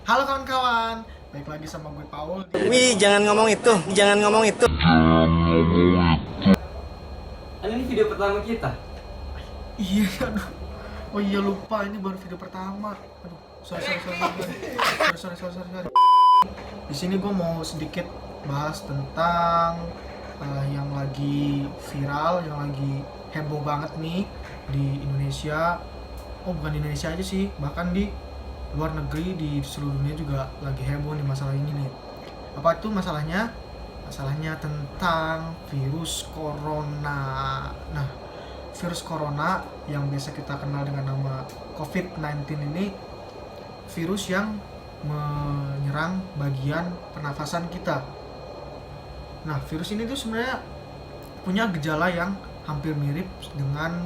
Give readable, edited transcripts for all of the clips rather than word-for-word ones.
Halo kawan-kawan, balik lagi sama gue Paul. Wih, jangan ngomong itu, jangan ngomong itu. Ini video pertama kita. Iya, aduh. Oh iya lupa, ini baru video pertama. Aduh, sorry. Di sini gue mau sedikit bahas tentang yang lagi viral, yang lagi heboh banget nih di Indonesia. Oh bukan di Indonesia aja sih, bahkan di luar negeri, di seluruh dunia juga lagi heboh nih masalah ini nih. Apa itu masalahnya? Masalahnya tentang virus corona. Nah, virus corona yang biasa kita kenal dengan nama COVID-19 ini virus yang menyerang bagian pernafasan kita. Nah, virus ini tuh sebenarnya punya gejala yang hampir mirip dengan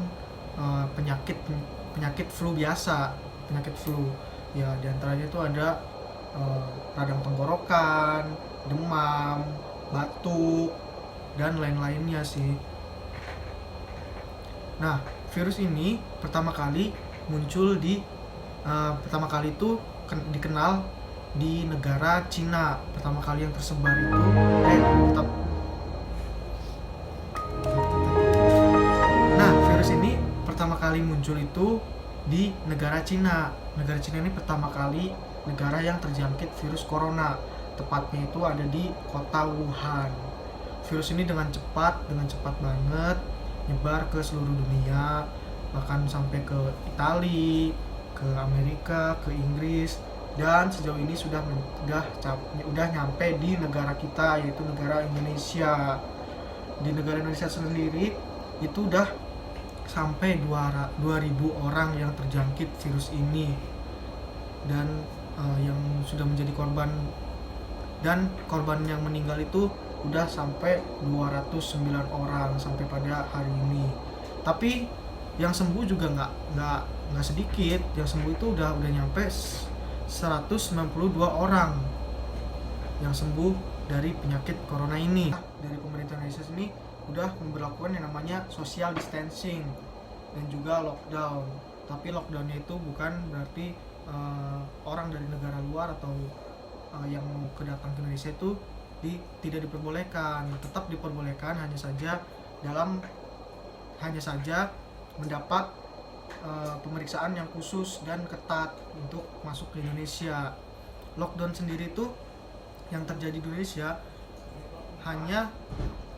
penyakit flu biasa, penyakit flu. Ya, diantaranya itu ada radang tenggorokan, demam, batuk, dan lain-lainnya sih. Nah, virus ini pertama kali itu dikenal di negara Cina. Pertama kali yang tersebar itu Nah, virus ini pertama kali muncul itu di negara Cina. Negara Cina ini pertama kali negara yang terjangkit virus corona. Tepatnya itu ada di kota Wuhan. Virus ini dengan cepat banget nyebar ke seluruh dunia, bahkan sampai ke Italia, ke Amerika, ke Inggris, dan sejauh ini sudah nyampe di negara kita, yaitu negara Indonesia. Di negara Indonesia sendiri itu udah sampai 2.000 orang yang terjangkit virus ini, dan yang sudah menjadi korban, dan korban yang meninggal itu udah sampai 209 orang sampai pada hari ini. Tapi yang sembuh juga nggak sedikit. Yang sembuh itu udah nyampe 192 orang yang sembuh dari penyakit corona ini. Dari pemerintah Indonesia ini udah memberlakukan yang namanya social distancing dan juga lockdown. Tapi lockdownnya itu bukan berarti orang dari negara luar atau yang mau kedatang ke Indonesia itu tidak diperbolehkan. Tetap diperbolehkan, hanya saja mendapat pemeriksaan yang khusus dan ketat untuk masuk ke Indonesia. Lockdown sendiri itu yang terjadi di Indonesia hanya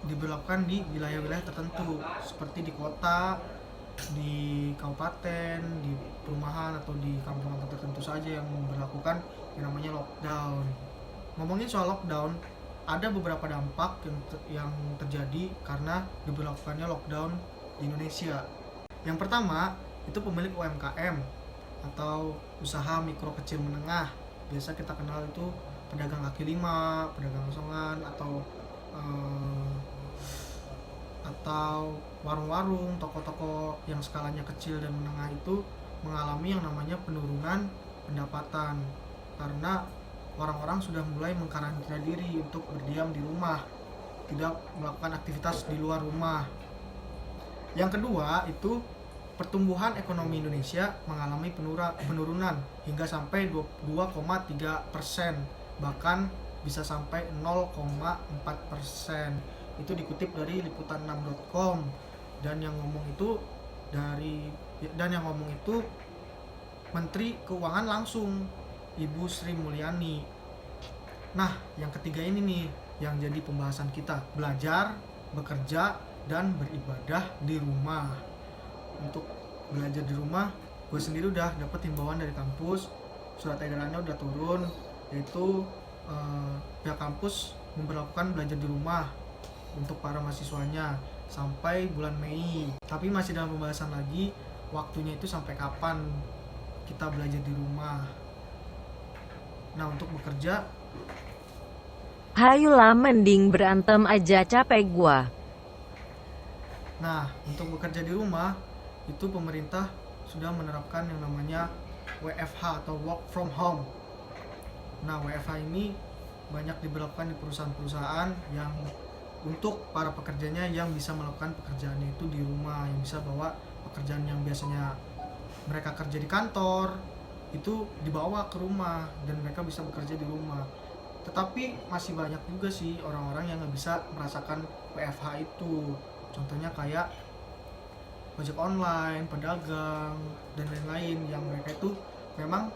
diberlakukan di wilayah-wilayah tertentu, seperti di kota, di kabupaten, di perumahan, atau di kampung-kampung tertentu saja yang memberlakukan yang namanya lockdown. Ngomongin soal lockdown, ada beberapa dampak yang terjadi karena diberlakukannya lockdown di Indonesia. Yang pertama, itu pemilik UMKM atau usaha mikro kecil menengah. Biasa kita kenal itu pedagang kaki lima, pedagang asongan, atau warung-warung, toko-toko yang skalanya kecil dan menengah itu mengalami yang namanya penurunan pendapatan karena orang-orang sudah mulai mengkarantina diri untuk berdiam di rumah, tidak melakukan aktivitas di luar rumah. Yang kedua, itu pertumbuhan ekonomi Indonesia mengalami penurunan hingga sampai 2,3%, bahkan bisa sampai 0,4%. Itu dikutip dari liputan6.com, dan yang ngomong itu Menteri Keuangan langsung, Ibu Sri Mulyani. Nah, yang ketiga ini nih yang jadi pembahasan kita, belajar, bekerja, dan beribadah di rumah. Untuk belajar di rumah, gue sendiri udah dapet himbauan dari kampus, surat edarannya udah turun, yaitu pihak kampus memberlakukan belajar di rumah untuk para mahasiswanya sampai bulan Mei. Tapi masih dalam pembahasan lagi, waktunya itu sampai kapan kita belajar di rumah. Nah, untuk bekerja, hayulah mending berantem aja, capek gua. Nah, untuk bekerja di rumah itu pemerintah sudah menerapkan yang namanya WFH atau work from home. Nah, WFH ini banyak diberlakukan di perusahaan-perusahaan yang untuk para pekerjanya yang bisa melakukan pekerjaannya itu di rumah, yang bisa bawa pekerjaan yang biasanya mereka kerja di kantor itu dibawa ke rumah dan mereka bisa bekerja di rumah. Tetapi masih banyak juga sih orang-orang yang nggak bisa merasakan WFH itu. Contohnya kayak ojek online, pedagang, dan lain-lain yang mereka itu memang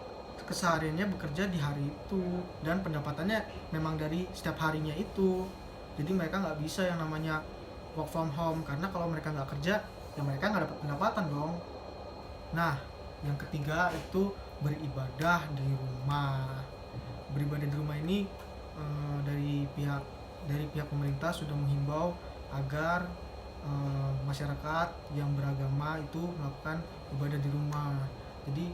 kesehariannya bekerja di hari itu dan pendapatannya memang dari setiap harinya itu. Jadi mereka nggak bisa yang namanya work from home, karena kalau mereka nggak kerja ya mereka nggak dapat pendapatan dong. Nah, yang ketiga itu beribadah di rumah. Beribadah di rumah ini dari pihak pemerintah sudah menghimbau agar masyarakat yang beragama itu melakukan ibadah di rumah. Jadi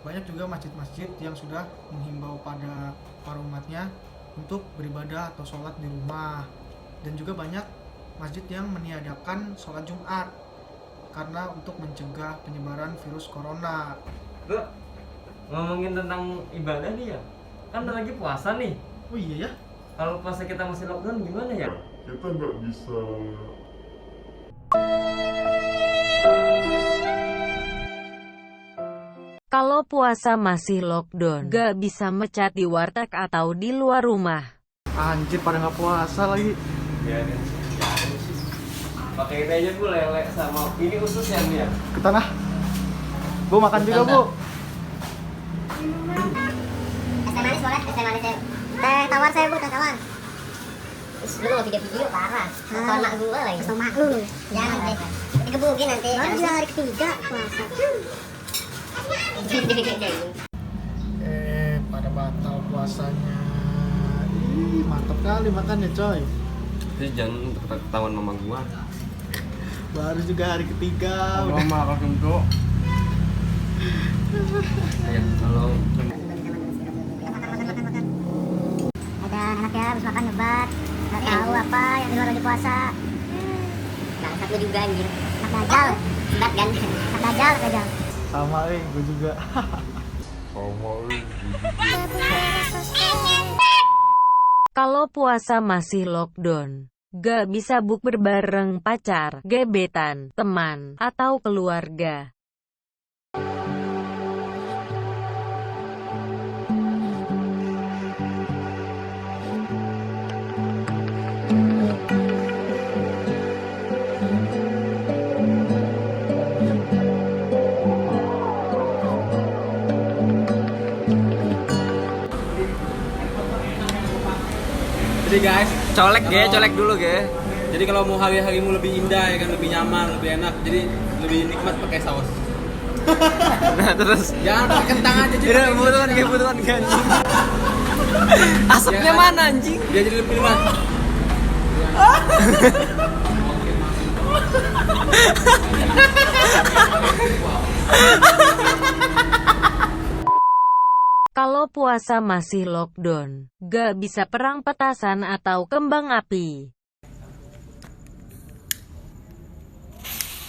banyak juga masjid-masjid yang sudah menghimbau pada para umatnya untuk beribadah atau sholat di rumah. Dan juga banyak masjid yang meniadakan sholat Jumat karena untuk mencegah penyebaran virus corona. Bro, ngomongin tentang ibadah nih ya, kan lagi puasa nih. Oh iya ya? Kalau puasa kita masih lockdown gimana ya? Kita nggak bisa. Kalau puasa masih lockdown, gak bisa mecat di warteg atau di luar rumah. Anjir, pada nggak puasa lagi. Biarin sih. Pakai ini aja Bu, lele sama ini usus ya nih ya. Ke tanah. Bu, makan juga, Bu. Es teh manis boleh, es teh manis saya. Teh tawar saya Bu, teh tawar. Lu mau video parah. Nonton mak gua lagi. Nonton mak lu. Jangan deh. Dikebukin nanti. Nanti hari ketiga puasa. Pada batal puasanya. Ih, mantap kali makannya, coy. Jadi jangan ketahuan mama gua. Baru juga hari ketiga. Mama langsung tuh. Ya, kalau Ada anak ya, habis makan ngebat. Gak tahu apa yang di luar lagi puasa. Bangsat lu juga anjir. Anak dajal. Sebat kan? Anak dajal. Sama, gue juga. Kalau puasa masih lockdown, gak bisa bukber bareng pacar, gebetan, teman, atau keluarga. Jadi guys, colek dulu ge. Jadi kalau mau hari-harimu lebih indah ya kan, lebih nyaman, lebih enak, jadi lebih nikmat pakai saus. Nah terus Jangan pakai kentang aja jadi. Iya butuhan anjing. Asapnya mana anjing? Dia jadi lebih nikmat. Kalau puasa masih lockdown, gak bisa perang petasan atau kembang api.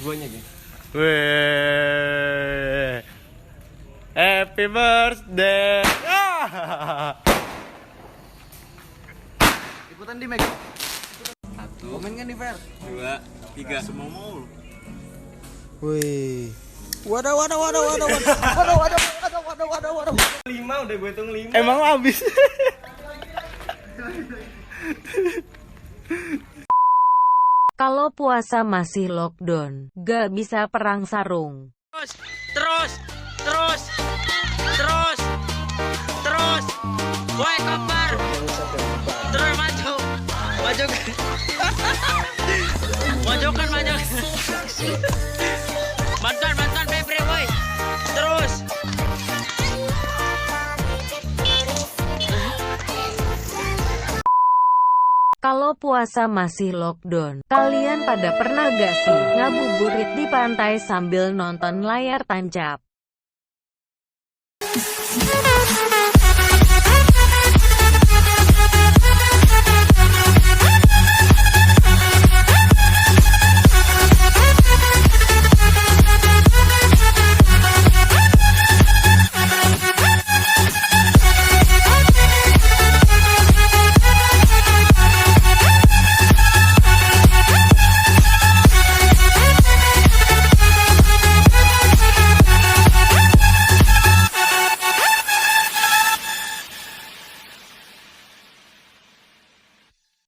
guanya gitu. Weh. Happy birthday. Ikutan di Meg. 1. Komen kan di Fer? 2, 3. Semua mau. Wih. Waduh. 5 udah gue hitung 5. Emang habis. Kalau puasa masih lockdown, gak bisa perang sarung. Terus. Woi koper. Terus maju. Majukan. Bantuan Febri woi. Terus. Kalau puasa masih lockdown, kalian pada pernah gak sih ngabuburit di pantai sambil nonton layar tancap?